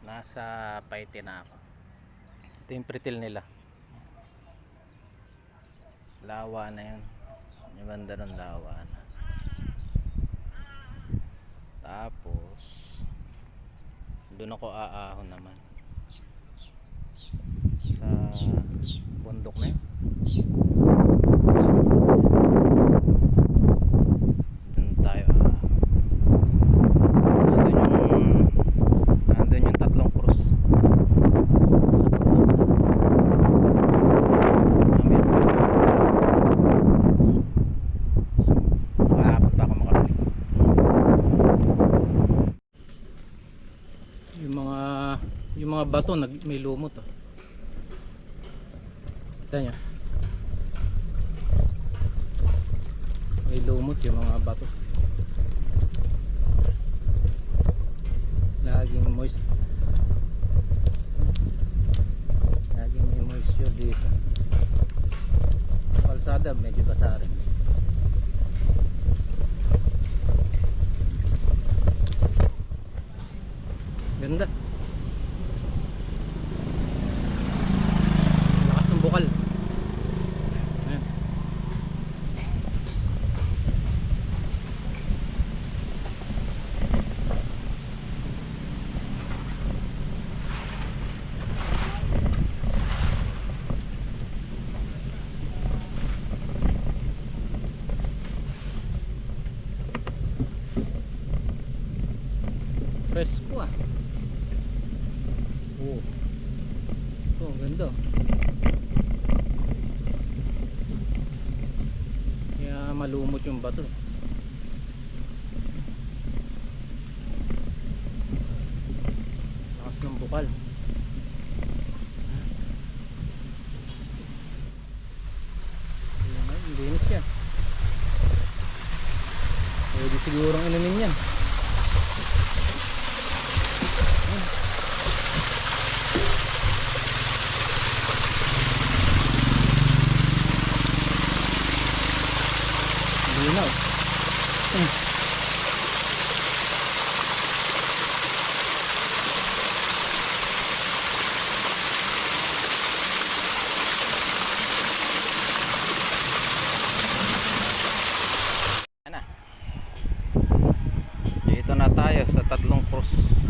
Nasa Paite na ako. Ito yung pretil nila. Lawa na yun. Yung banda ng lawa na. Tapos doon ako aahon naman sa bundok na yun. Doon tayo nandun yung tatlong cross sa bundok. Maabot pa ako makabalik. Yung mga bato may lumot ah. Kita nyo, may lumot yung mga bato. Laging moist, laging may moisture dito. Kalsada medyo basa rin. Ganda. Lakas ng bukal. Ayan. Presko ah. Oh. Ito, ang ganda. Kaya malumot yung bato. Lakas ng bukal. Ayan, linis yan. Pwede sigurong inumin yan. Linaw. Dito na tayo sa tatlong cross.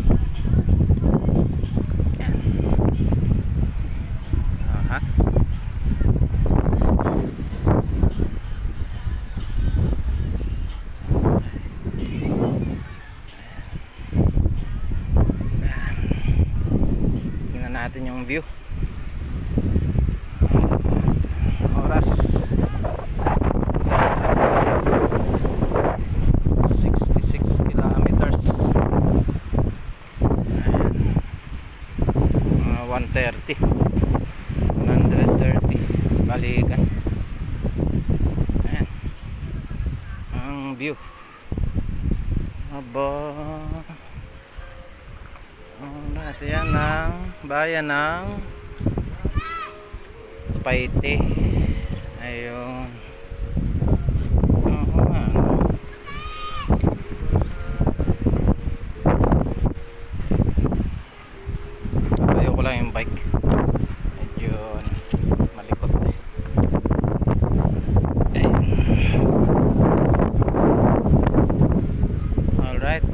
Aha. Natin yung view. Oras 66 kilometers. Ayan. 130 balikan. Ayan ang view. Aba, natin yan ng bayan ng Paite. Ayun. Ayaw ko lang yung bike. Medyo malikot eh. Alright.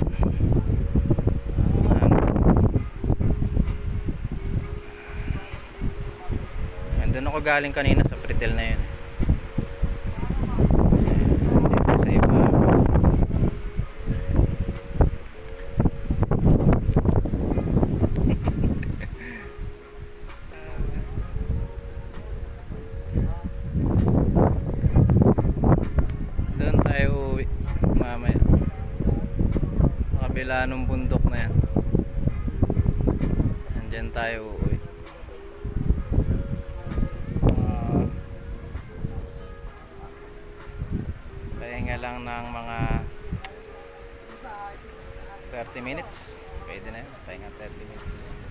Doon ako galing kanina sa pretil na yun. Dito sa iba. Doon tayo uuwi mamaya. Kabila ng bundok na yan. Andyan tayo uuwi. Pahinga lang ng mga 30 minutes. Pwede na yun. Pahinga 30 minutes.